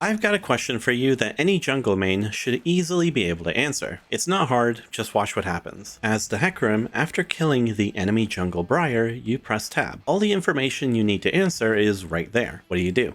I've got a question for you that any jungle main should easily be able to answer. It's not hard, just watch what happens. As the Hecarim, after killing the enemy jungle Briar, you press tab. All the information you need to answer is right there. What do?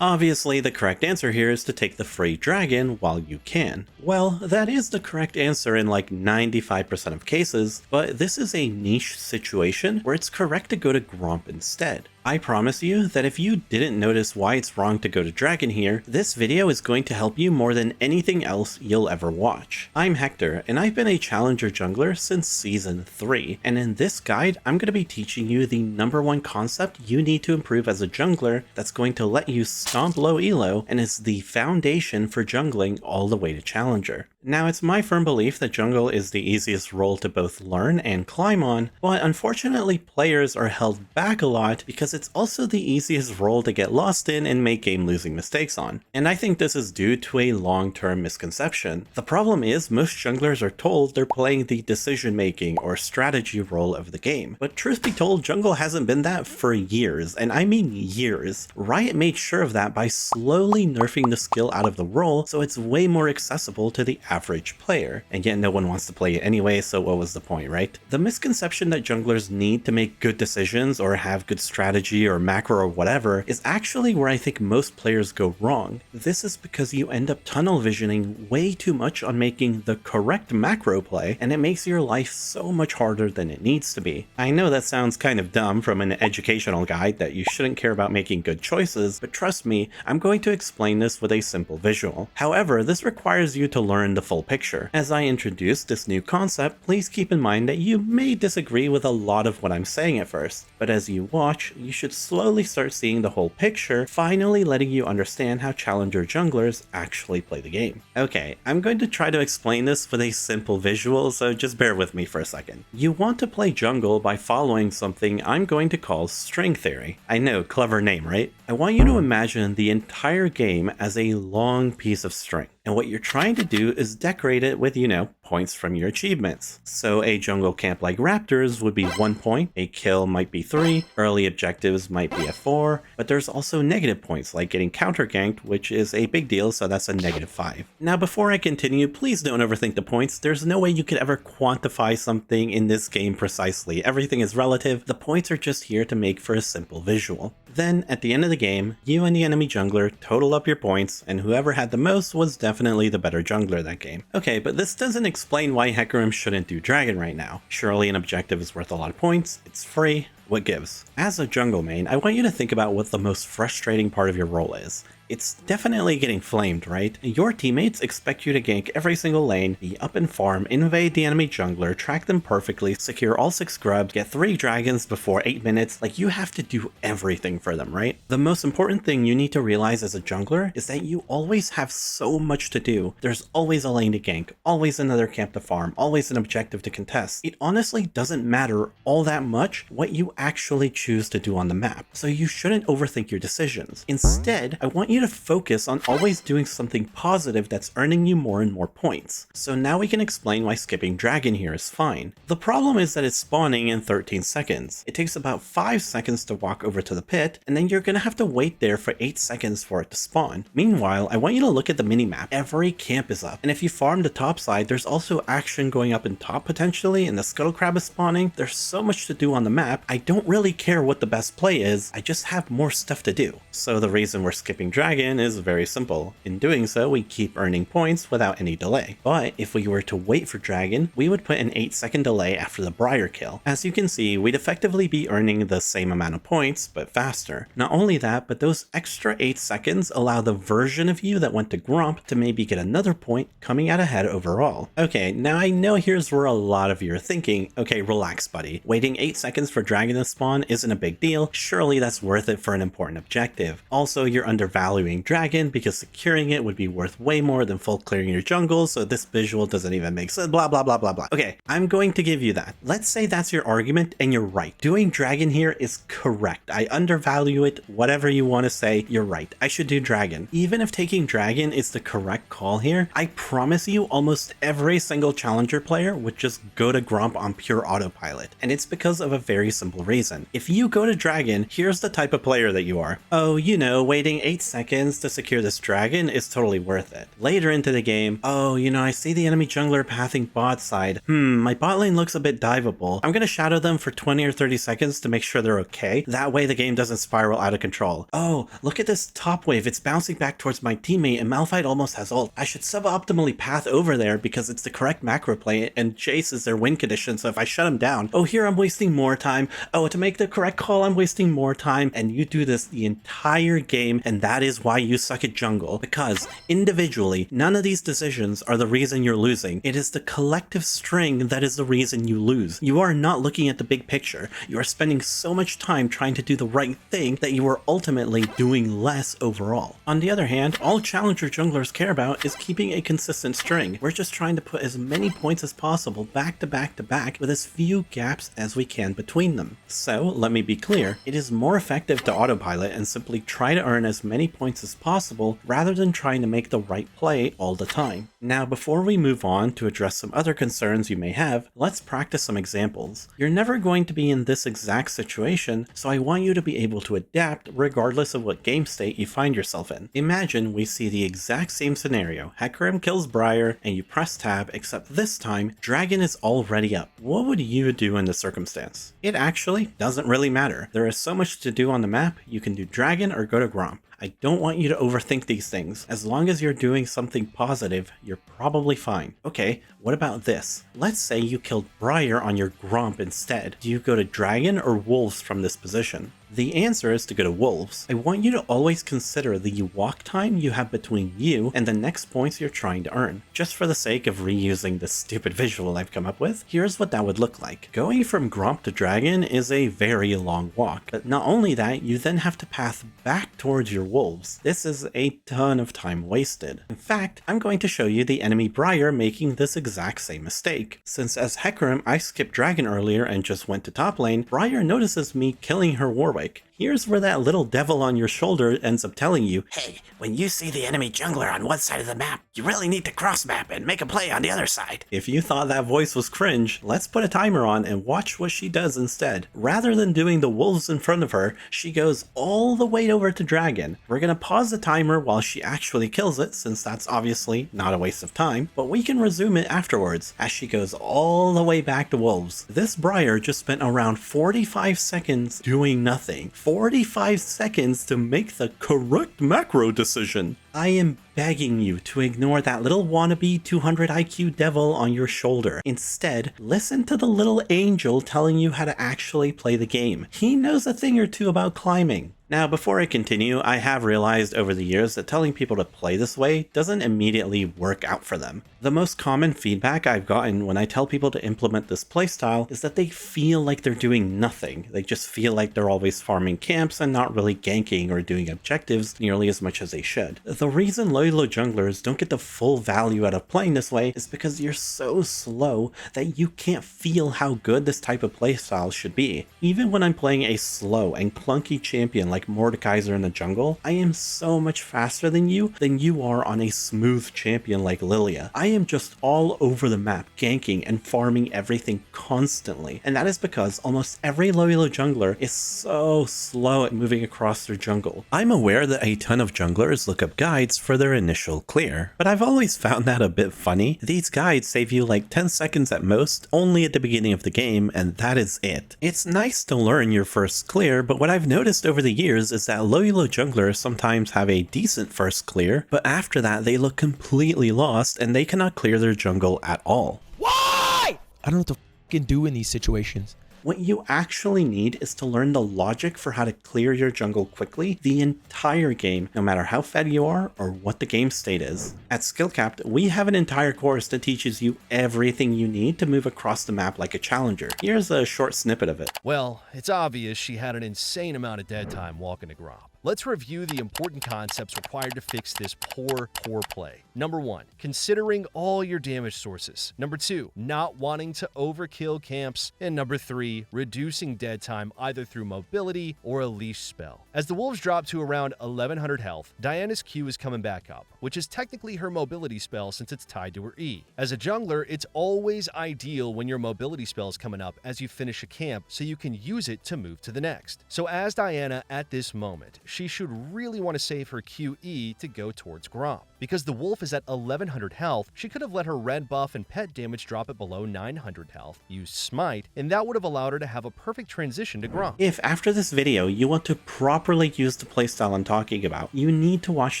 Obviously, the correct answer here is to take the free dragon while you can. Well, that is the correct answer in like 95% of cases, but this is a niche situation where it's correct to go to Gromp instead. I promise you that if you didn't notice why it's wrong to go to Dragon here, this video is going to help you more than anything else you'll ever watch. I'm Hector, and I've been a Challenger jungler since Season 3, and in this guide, I'm going to be teaching you the #1 concept you need to improve as a jungler that's going to let you stomp low elo and is the foundation for jungling all the way to Challenger. Now, it's my firm belief that jungle is the easiest role to both learn and climb on, but unfortunately players are held back a lot because it's also the easiest role to get lost in and make game-losing mistakes on. And I think this is due to a long-term misconception. The problem is most junglers are told they're playing the decision-making or strategy role of the game. But truth be told, jungle hasn't been that for years, and I mean years. Riot made sure of that by slowly nerfing the skill out of the role so it's way more accessible to the average player, and yet no one wants to play it anyway, so what was the point, right? The misconception that junglers need to make good decisions or have good strategy or macro or whatever is actually where I think most players go wrong. This is because you end up tunnel visioning way too much on making the correct macro play, and it makes your life so much harder than it needs to be. I know that sounds kind of dumb from an educational guide that you shouldn't care about making good choices, but trust me, I'm going to explain this with a simple visual. However, this requires you to learn the full picture. As I introduce this new concept, please keep in mind that you may disagree with a lot of what I'm saying at first, but as you watch, you should slowly start seeing the whole picture, finally letting you understand how Challenger junglers actually play the game. Okay, I'm going to try to explain this with a simple visual, so just bear with me for a second. You want to play jungle by following something I'm going to call string theory. I know, clever name, right? I want you to imagine the entire game as a long piece of string. And what you're trying to do is decorate it with, points from your achievements. So a jungle camp like Raptors would be 1 point, a kill might be 3, early objectives might be a 4, but there's also negative points like getting counter ganked, which is a big deal, so that's a -5. Now before I continue, please don't overthink the points. There's no way you could ever quantify something in this game precisely. Everything is relative. The points are just here to make for a simple visual. Then, at the end of the game, you and the enemy jungler total up your points, and whoever had the most was definitely the better jungler that game. Okay, but this doesn't explain why Hecarim shouldn't do Dragon right now. Surely an objective is worth a lot of points, it's free, what gives? As a jungle main, I want you to think about what the most frustrating part of your role is. It's definitely getting flamed, right? Your teammates expect you to gank every single lane, be up and farm, invade the enemy jungler, track them perfectly, secure all 6 grubs, get 3 dragons before 8 minutes. Like, you have to do everything for them, right? The most important thing you need to realize as a jungler is that you always have so much to do. There's always a lane to gank, always another camp to farm, always an objective to contest. It honestly doesn't matter all that much what you actually choose to do on the map, so you shouldn't overthink your decisions. Instead, I want you to focus on always doing something positive that's earning you more and more points. So now we can explain why skipping Dragon here is fine. The problem is that it's spawning in 13 seconds. It takes about 5 seconds to walk over to the pit, and then you're gonna have to wait there for 8 seconds for it to spawn. Meanwhile, I want you to look at the minimap. Every camp is up, and if you farm the top side, there's also action going up in top potentially, and the scuttle crab is spawning. There's so much to do on the map, I don't really care what the best play is, I just have more stuff to do. So the reason we're skipping Dragon is very simple. In doing so, we keep earning points without any delay. But if we were to wait for Dragon, we would put an 8-second delay after the Briar kill. As you can see, we'd effectively be earning the same amount of points, but faster. Not only that, but those extra 8 seconds allow the version of you that went to Gromp to maybe get another point, coming out ahead overall. Okay, now I know here's where a lot of you are thinking, okay, relax buddy. Waiting 8 seconds for Dragon to spawn isn't a big deal. Surely that's worth it for an important objective. Also, you're undervaluing Dragon because securing it would be worth way more than full clearing your jungle, so this visual doesn't even make sense, blah blah blah blah blah. Okay, I'm going to give you that. Let's say that's your argument and you're right. Doing Dragon here is correct. I undervalue it, whatever you want to say, you're right. I should do Dragon. Even if taking Dragon is the correct call here, I promise you almost every single Challenger player would just go to Gromp on pure autopilot. And it's because of a very simple simple reason. If you go to dragon, here's the type of player that you are. Oh, you know, waiting 8 seconds to secure this dragon is totally worth it. Later into the game, oh, you know, I see the enemy jungler pathing bot side. My bot lane looks a bit diveable. I'm gonna shadow them for 20 or 30 seconds to make sure they're okay. That way the game doesn't spiral out of control. Oh, look at this top wave. It's bouncing back towards my teammate and Malphite almost has ult. I should suboptimally path over there because it's the correct macro play and Jace is their win condition, so if I shut him down, oh, here I'm wasting more time. Oh, to make the correct call, I'm wasting more time. And you do this the entire game, and that is why you suck at jungle, because individually, none of these decisions are the reason you're losing. It is the collective string that is the reason you lose. You are not looking at the big picture. You are spending so much time trying to do the right thing that you are ultimately doing less overall. On the other hand, all challenger junglers care about is keeping a consistent string. We're just trying to put as many points as possible back to back to back with as few gaps as we can between them. So let me be clear, it is more effective to autopilot and simply try to earn as many points as possible rather than trying to make the right play all the time. Now, before we move on to address some other concerns you may have, let's practice some examples. You're never going to be in this exact situation, so I want you to be able to adapt regardless of what game state you find yourself in. Imagine we see the exact same scenario. Hecarim kills Briar and you press tab, except this time, Dragon is already up. What would you do in this circumstance? It actually doesn't really matter. There is so much to do on the map, you can do Dragon or go to Gromp. I don't want you to overthink these things. As long as you're doing something positive, you're probably fine. Okay, what about this? Let's say you killed Briar on your Gromp instead. Do you go to Dragon or Wolves from this position? The answer is to go to Wolves. I want you to always consider the walk time you have between you and the next points you're trying to earn. Just for the sake of reusing this stupid visual I've come up with, here's what that would look like. Going from Gromp to Dragon is a very long walk, but not only that, you then have to path back towards your Wolves. This is a ton of time wasted. In fact, I'm going to show you the enemy Briar making this exact same mistake. Since as Hecarim I skipped Dragon earlier and just went to top lane, Briar notices me killing her Warwick. Here's where that little devil on your shoulder ends up telling you, hey, when you see the enemy jungler on one side of the map, you really need to cross map and make a play on the other side. If you thought that voice was cringe, let's put a timer on and watch what she does instead. Rather than doing the wolves in front of her, she goes all the way over to Dragon. We're gonna pause the timer while she actually kills it, since that's obviously not a waste of time, but we can resume it afterwards as she goes all the way back to Wolves. This Briar just spent around 45 seconds doing nothing. 45 seconds to make the correct macro decision. I am begging you to ignore that little wannabe 200 IQ devil on your shoulder. Instead, listen to the little angel telling you how to actually play the game. He knows a thing or two about climbing. Now, before I continue, I have realized over the years that telling people to play this way doesn't immediately work out for them. The most common feedback I've gotten when I tell people to implement this playstyle is that they feel like they're doing nothing. They just feel like they're always farming camps and not really ganking or doing objectives nearly as much as they should. The reason low elo junglers don't get the full value out of playing this way is because you're so slow that you can't feel how good this type of playstyle should be. Even when I'm playing a slow and clunky champion like Mordekaiser in the jungle, I am so much faster than you are on a smooth champion like Lilia. I am just all over the map, ganking and farming everything constantly, and that is because almost every low elo jungler is so slow at moving across their jungle. I'm aware that a ton of junglers look up guides for their initial clear, but I've always found that a bit funny. These guides save you like 10 seconds at most, only at the beginning of the game, and that is it. It's nice to learn your first clear, but what I've noticed over the years is that low elo junglers sometimes have a decent first clear, but after that they look completely lost and they cannot clear their jungle at all. Why? I don't know what to fucking do in these situations. What you actually need is to learn the logic for how to clear your jungle quickly the entire game, no matter how fed you are or what the game state is. At Skillcapped, we have an entire course that teaches you everything you need to move across the map like a challenger. Here's a short snippet of it. Well, it's obvious she had an insane amount of dead time walking to Gromp. Let's review the important concepts required to fix this poor play. Number 1, considering all your damage sources. Number 2, not wanting to overkill camps. And number 3, reducing dead time either through mobility or a leash spell. As the wolves drop to around 1100 health, Diana's Q is coming back up, which is technically her mobility spell since it's tied to her E. As a jungler, it's always ideal when your mobility spell is coming up as you finish a camp so you can use it to move to the next. So as Diana at this moment, she should really want to save her QE to go towards Gromp. Because the wolf is at 1100 health, she could have let her red buff and pet damage drop it below 900 health, used Smite, and that would have allowed her to have a perfect transition to Gromp. If after this video you want to properly use the playstyle I'm talking about, you need to watch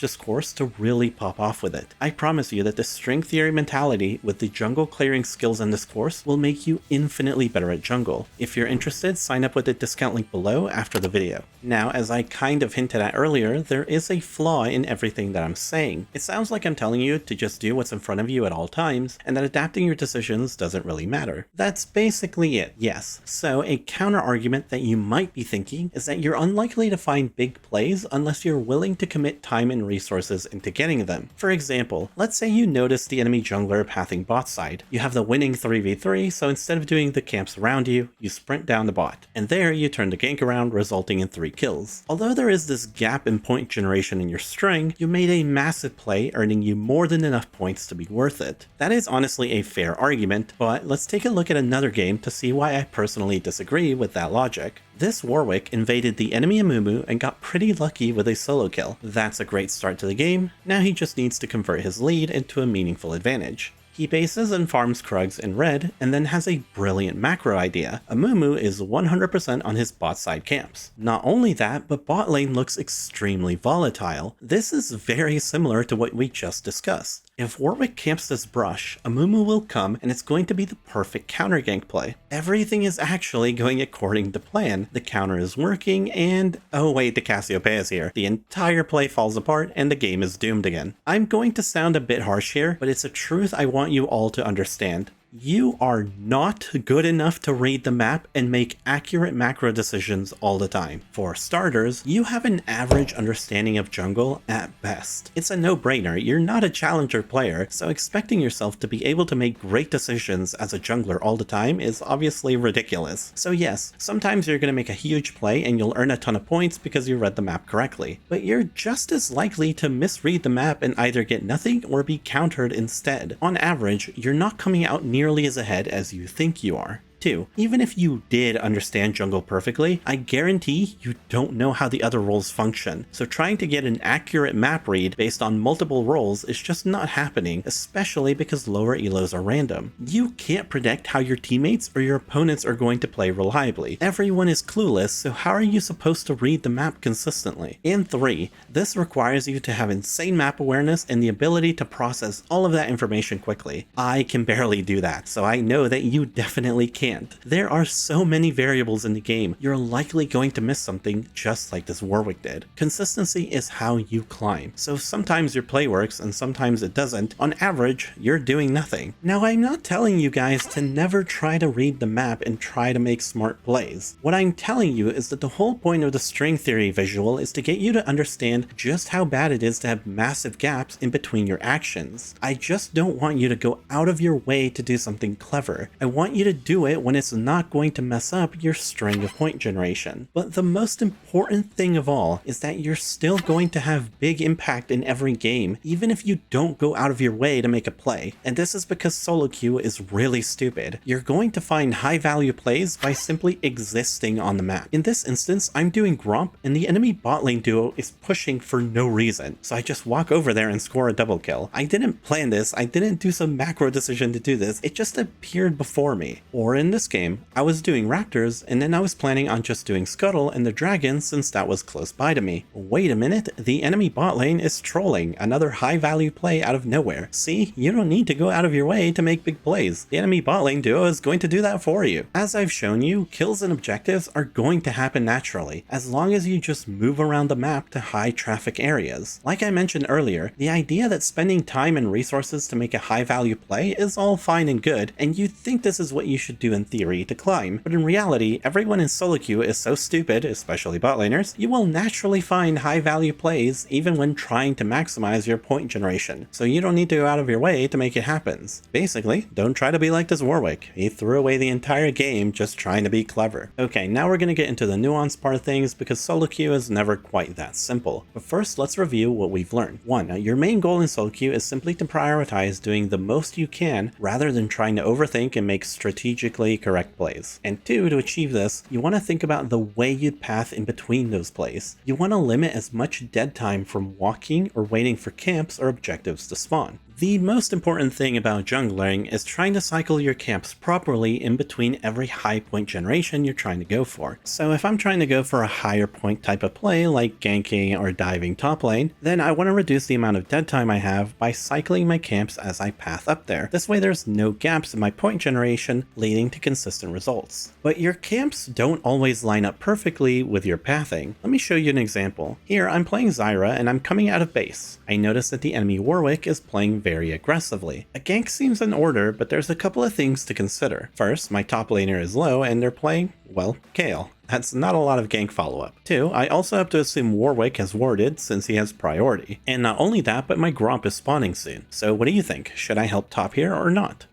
this course to really pop off with it. I promise you that the string theory mentality with the jungle clearing skills in this course will make you infinitely better at jungle. If you're interested, sign up with the discount link below after the video. Now, as I kind of hinted at earlier, there is a flaw in everything that I'm saying. It sounds like I'm telling you to just do what's in front of you at all times, and that adapting your decisions doesn't really matter. That's basically it, yes. So a counter argument that you might be thinking is that you're unlikely to find big plays unless you're willing to commit time and resources into getting them. For example, let's say you notice the enemy jungler pathing bot side. You have the winning 3v3, so instead of doing the camps around you, you sprint down the bot, and there you turn the gank around, resulting in 3 kills. Although there is this gap in point generation in your string, you made a massive play, earning you more than enough points to be worth it. That is honestly a fair argument, but let's take a look at another game to see why I personally disagree with that logic. This Warwick invaded the enemy Amumu and got pretty lucky with a solo kill. That's a great start to the game. Now he just needs to convert his lead into a meaningful advantage. He bases and farms Krugs in red, and then has a brilliant macro idea. Amumu is 100% on his bot side camps. Not only that, but bot lane looks extremely volatile. This is very similar to what we just discussed. If Warwick camps this brush, Amumu will come and it's going to be the perfect counter gank play. Everything is actually going according to plan. The counter is working and... oh wait, the Cassiopeia is here. The entire play falls apart and the game is doomed again. I'm going to sound a bit harsh here, but it's a truth I want you all to understand. You are not good enough to read the map and make accurate macro decisions all the time. For starters, you have an average understanding of jungle at best. It's a no-brainer, you're not a challenger player, so expecting yourself to be able to make great decisions as a jungler all the time is obviously ridiculous. So yes, sometimes you're going to make a huge play and you'll earn a ton of points because you read the map correctly, but you're just as likely to misread the map and either get nothing or be countered instead. On average, you're not coming out nearly as ahead as you think you are. 2. Even if you did understand jungle perfectly, I guarantee you don't know how the other roles function, so trying to get an accurate map read based on multiple roles is just not happening, especially because lower elos are random. You can't predict how your teammates or your opponents are going to play reliably. Everyone is clueless, so how are you supposed to read the map consistently? And 3. This requires you to have insane map awareness and the ability to process all of that information quickly. I can barely do that, so I know that you definitely can't. There are so many variables in the game, you're likely going to miss something just like this Warwick did. Consistency is how you climb, so sometimes your play works and sometimes it doesn't. On average, you're doing nothing. Now, I'm not telling you guys to never try to read the map and try to make smart plays. What I'm telling you is that the whole point of the string theory visual is to get you to understand just how bad it is to have massive gaps in between your actions. I just don't want you to go out of your way to do something clever. I want you to do it when it's not going to mess up your string of point generation. But the most important thing of all is that you're still going to have big impact in every game, even if you don't go out of your way to make a play. And this is because solo queue is really stupid. You're going to find high value plays by simply existing on the map. In this instance, I'm doing Gromp and the enemy bot lane duo is pushing for no reason. So I just walk over there and score a double kill. I didn't plan this, I didn't do some macro decision to do this, it just appeared before me. Or in this game, I was doing Raptors, and then I was planning on just doing Scuttle and the Dragon since that was close by to me. Wait a minute, the enemy bot lane is trolling, another high value play out of nowhere. See, you don't need to go out of your way to make big plays. The enemy bot lane duo is going to do that for you. As I've shown you, kills and objectives are going to happen naturally, as long as you just move around the map to high traffic areas. Like I mentioned earlier, the idea that spending time and resources to make a high value play is all fine and good, and you think this is what you should do in theory to climb, but in reality, everyone in solo queue is so stupid, especially bot laners, you will naturally find high value plays even when trying to maximize your point generation, so you don't need to go out of your way to make it happen. Basically, don't try to be like this Warwick. He threw away the entire game just trying to be clever. Okay, now we're gonna get into the nuanced part of things because solo queue is never quite that simple. But first, let's review what we've learned. 1. Your main goal in solo queue is simply to prioritize doing the most you can rather than trying to overthink and make strategically correct plays. And 2, to achieve this, you want to think about the way you'd path in between those plays. You want to limit as much dead time from walking or waiting for camps or objectives to spawn. The most important thing about jungling is trying to cycle your camps properly in between every high point generation you're trying to go for. So if I'm trying to go for a higher point type of play like ganking or diving top lane, then I want to reduce the amount of dead time I have by cycling my camps as I path up there. This way there's no gaps in my point generation, leading to consistent results. But your camps don't always line up perfectly with your pathing. Let me show you an example. Here I'm playing Zyra and I'm coming out of base. I notice that the enemy Warwick is playing very aggressively. A gank seems in order, but there's a couple of things to consider. First, my top laner is low and they're playing, well, Kayle. That's not a lot of gank follow-up. 2, I also have to assume Warwick has warded since he has priority. And not only that, but my Gromp is spawning soon. So what do you think? Should I help top here or not?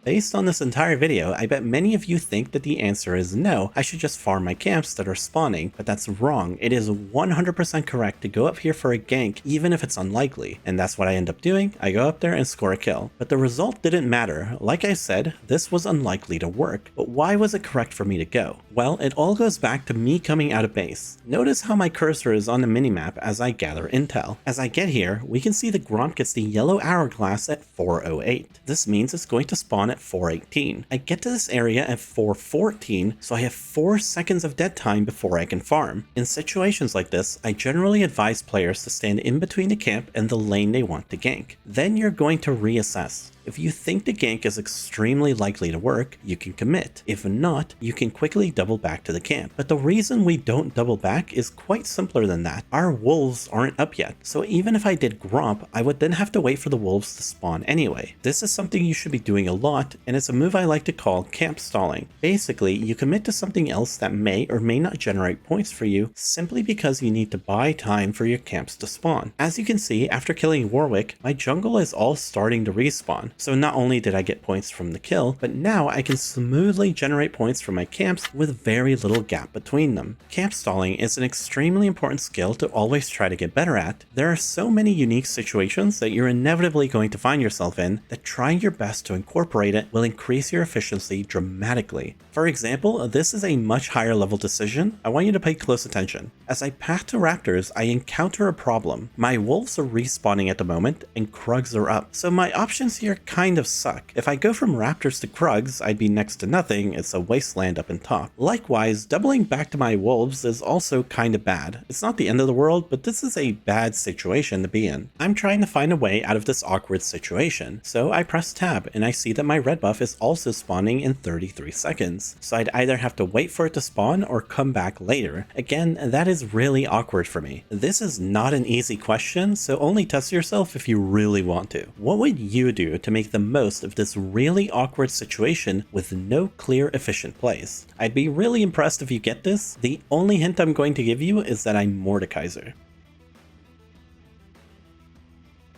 Based on this entire video, I bet many of you think that the answer is no, I should just farm my camps that are spawning, but that's wrong. It is 100% correct to go up here for a gank even if it's unlikely, and that's what I end up doing. I go up there and score a kill. But the result didn't matter. Like I said, this was unlikely to work, but why was it correct for me to go? Well, it all goes back to me coming out of base. Notice how my cursor is on the minimap as I gather intel. As I get here, we can see the Gromp gets the yellow hourglass at 4:08. This means it's going to spawn at 4:18. I get to this area at 4:14, so I have 4 seconds of dead time before I can farm. In situations like this, I generally advise players to stand in between the camp and the lane they want to gank. Then you're going to reassess. If you think the gank is extremely likely to work, you can commit. If not, you can quickly double back to the camp. But the reason we don't double back is quite simpler than that. Our wolves aren't up yet, so even if I did Gromp, I would then have to wait for the wolves to spawn anyway. This is something you should be doing a lot, and it's a move I like to call camp stalling. Basically, you commit to something else that may or may not generate points for you simply because you need to buy time for your camps to spawn. As you can see, after killing Warwick, my jungle is all starting to respawn. So not only did I get points from the kill, but now I can smoothly generate points from my camps with very little gap between them. Camp stalling is an extremely important skill to always try to get better at. There are so many unique situations that you're inevitably going to find yourself in that trying your best to incorporate it will increase your efficiency dramatically. For example, this is a much higher level decision. I want you to pay close attention. As I path to raptors, I encounter a problem. My wolves are respawning at the moment and Krugs are up, so my options here kind of suck. If I go from raptors to Krugs, I'd be next to nothing. It's a wasteland up in top. Likewise, doubling back to my wolves is also kind of bad. It's not the end of the world, but this is a bad situation to be in. I'm trying to find a way out of this awkward situation, so I press tab and I see that my red buff is also spawning in 33 seconds. So I'd either have to wait for it to spawn or come back later. Again, that is really awkward for me. This is not an easy question, so only test yourself if you really want to. What would you do to make the most of this really awkward situation with no clear efficient plays? I'd be really impressed if you get this. The only hint I'm going to give you is that I'm Mordekaiser.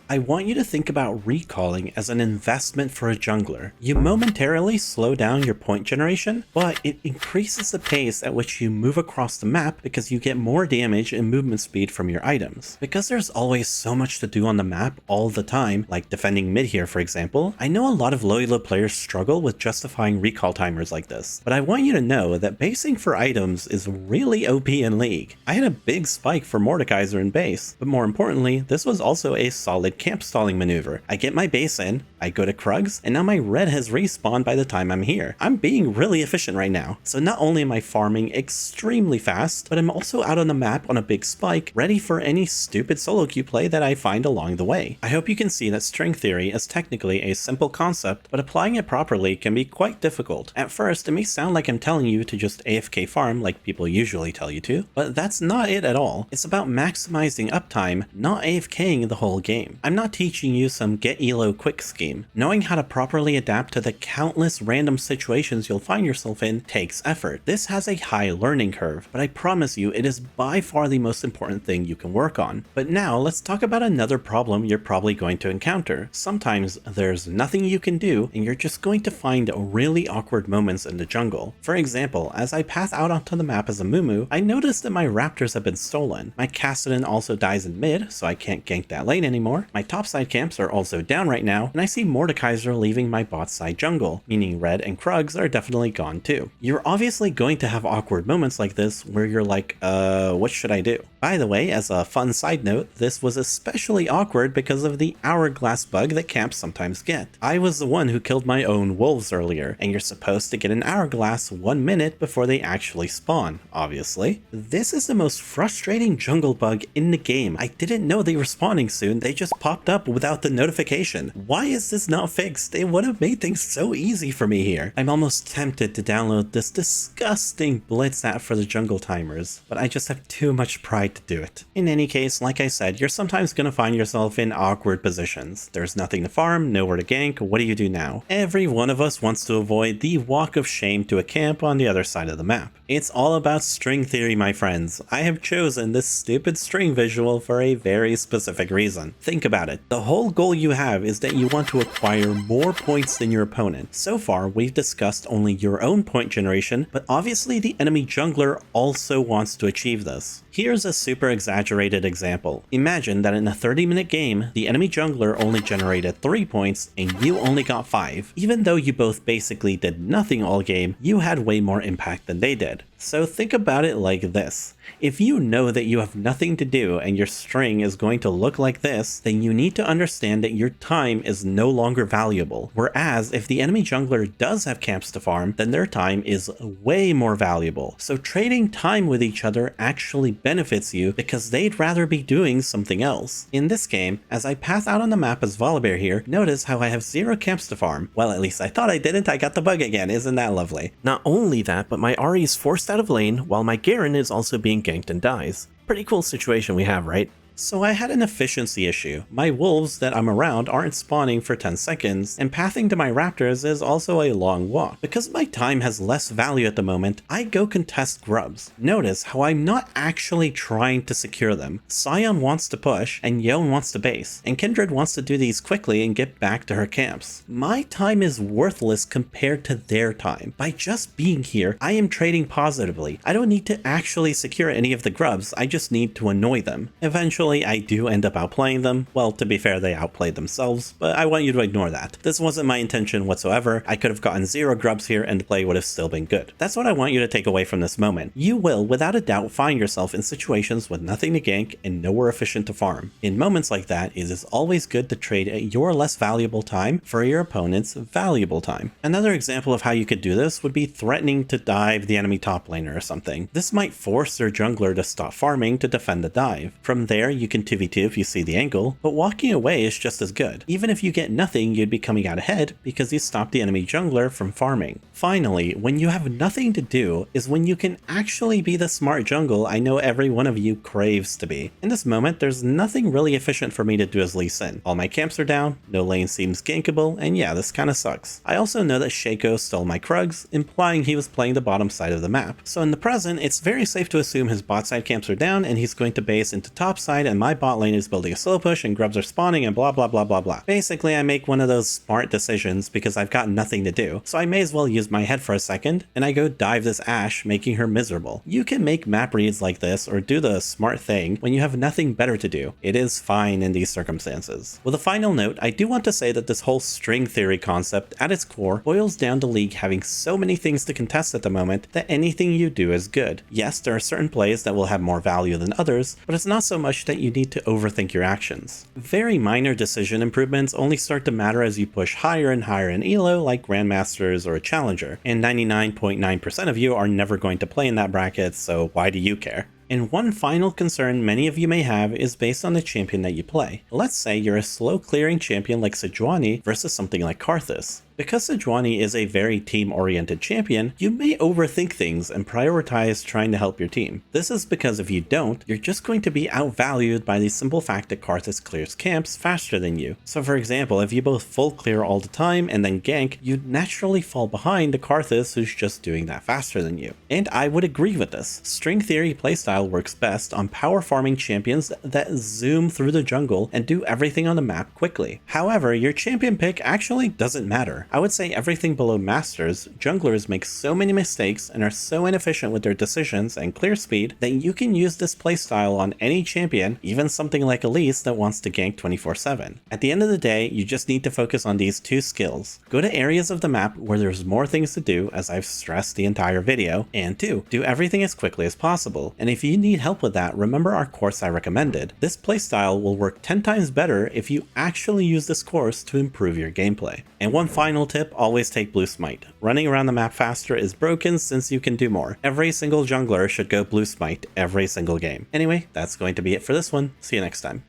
I want you to think about recalling as an investment for a jungler. You momentarily slow down your point generation, but it increases the pace at which you move across the map because you get more damage and movement speed from your items. Because there's always so much to do on the map all the time, like defending mid here for example, I know a lot of low elo players struggle with justifying recall timers like this, but I want you to know that basing for items is really OP in League. I had a big spike for Mordekaiser in base, but more importantly, this was also a solid camp stalling maneuver. I get my base in, I go to Krugs, and now my red has respawned by the time I'm here. I'm being really efficient right now. So not only am I farming extremely fast, but I'm also out on the map on a big spike, ready for any stupid solo queue play that I find along the way. I hope you can see that string theory is technically a simple concept, but applying it properly can be quite difficult. At first, it may sound like I'm telling you to just AFK farm like people usually tell you to, but that's not it at all. It's about maximizing uptime, not AFKing the whole game. I'm not teaching you some get elo quick scheme. Knowing how to properly adapt to the countless random situations you'll find yourself in takes effort. This has a high learning curve, but I promise you it is by far the most important thing you can work on. But now let's talk about another problem you're probably going to encounter. Sometimes there's nothing you can do and you're just going to find really awkward moments in the jungle. For example, as I pass out onto the map as a Mumu, I noticed that my raptors have been stolen. My Kassadin also dies in mid, so I can't gank that lane anymore. My topside camps are also down right now, and I see Mordekaiser leaving my bot side jungle, meaning Red and Krugs are definitely gone too. You're obviously going to have awkward moments like this where you're like, what should I do? By the way, as a fun side note, this was especially awkward because of the hourglass bug that camps sometimes get. I was the one who killed my own wolves earlier, and you're supposed to get an hourglass 1 minute before they actually spawn, obviously. This is the most frustrating jungle bug in the game. I didn't know they were spawning soon, they just popped up without the notification. Why is this not fixed? It would have made things so easy for me here. I'm almost tempted to download this disgusting Blitz app for the jungle timers, but I just have too much pride to do it. In any case, like I said, you're sometimes going to find yourself in awkward positions. There's nothing to farm, nowhere to gank, what do you do now? Every one of us wants to avoid the walk of shame to a camp on the other side of the map. It's all about string theory, my friends. I have chosen this stupid string visual for a very specific reason. Think about it. The whole goal you have is that you want to acquire more points than your opponent. So far, we've discussed only your own point generation, but obviously the enemy jungler also wants to achieve this. Here's a super exaggerated example. Imagine that in a 30-minute game, the enemy jungler only generated 3 points and you only got 5. Even though you both basically did nothing all game, you had way more impact than they did. So think about it like this. If you know that you have nothing to do and your string is going to look like this, then you need to understand that your time is no longer valuable. Whereas if the enemy jungler does have camps to farm, then their time is way more valuable. So trading time with each other actually benefits you because they'd rather be doing something else. In this game, as I pass out on the map as Volibear here, notice how I have 0 camps to farm. Well, at least I thought I didn't. I got the bug again. Isn't that lovely? Not only that, but my Ahri is forced out of lane while my Garen is also being ganked and dies. Pretty cool situation we have, right? So I had an efficiency issue. My wolves that I'm around aren't spawning for 10 seconds, and pathing to my raptors is also a long walk. Because my time has less value at the moment, I go contest grubs. Notice how I'm not actually trying to secure them. Sion wants to push, and Yone wants to base, and Kindred wants to do these quickly and get back to her camps. My time is worthless compared to their time. By just being here, I am trading positively. I don't need to actually secure any of the grubs, I just need to annoy them. Eventually, I do end up outplaying them. Well, to be fair, they outplayed themselves, but I want you to ignore that. This wasn't my intention whatsoever. I could have gotten 0 grubs here and the play would have still been good. That's what I want you to take away from this moment. You will, without a doubt, find yourself in situations with nothing to gank and nowhere efficient to farm. In moments like that, it is always good to trade your less valuable time for your opponent's valuable time. Another example of how you could do this would be threatening to dive the enemy top laner or something. This might force their jungler to stop farming to defend the dive. From there, you can 2v2 if you see the angle, but walking away is just as good. Even if you get nothing, you'd be coming out ahead because you stopped the enemy jungler from farming. Finally, when you have nothing to do is when you can actually be the smart jungle I know every one of you craves to be. In this moment, there's nothing really efficient for me to do as Lee Sin. All my camps are down, no lane seems gankable, and yeah, this kinda sucks. I also know that Shaco stole my Krugs, implying he was playing the bottom side of the map. So in the present, it's very safe to assume his bot side camps are down and he's going to base into top side and my bot lane is building a slow push and grubs are spawning and blah blah blah blah blah. Basically, I make one of those smart decisions because I've got nothing to do, so I may as well use my head for a second, and I go dive this Ashe, making her miserable. You can make map reads like this or do the smart thing when you have nothing better to do. It is fine in these circumstances. With a final note, I do want to say that this whole string theory concept at its core boils down to League having so many things to contest at the moment that anything you do is good. Yes, there are certain plays that will have more value than others, but it's not so much that you need to overthink your actions. Very minor decision improvements only start to matter as you push higher and higher in elo like Grandmasters or a Challenger, and 99.9% of you are never going to play in that bracket, so why do you care? And one final concern many of you may have is based on the champion that you play. Let's say you're a slow clearing champion like Sejuani versus something like Karthus. Because Sejuani is a very team-oriented champion, you may overthink things and prioritize trying to help your team. This is because if you don't, you're just going to be outvalued by the simple fact that Karthus clears camps faster than you. So for example, if you both full clear all the time and then gank, you'd naturally fall behind the Karthus who's just doing that faster than you. And I would agree with this. String theory playstyle works best on power farming champions that zoom through the jungle and do everything on the map quickly. However, your champion pick actually doesn't matter. I would say everything below Masters, junglers make so many mistakes and are so inefficient with their decisions and clear speed that you can use this playstyle on any champion, even something like Elise that wants to gank 24/7. At the end of the day, you just need to focus on these two skills. Go to areas of the map where there's more things to do, as I've stressed the entire video, and 2, do everything as quickly as possible. And if you need help with that, remember our course I recommended. This playstyle will work 10 times better if you actually use this course to improve your gameplay. And one final tip, always take Blue Smite. Running around the map faster is broken since you can do more. Every single jungler should go Blue Smite every single game. Anyway, that's going to be it for this one. See you next time.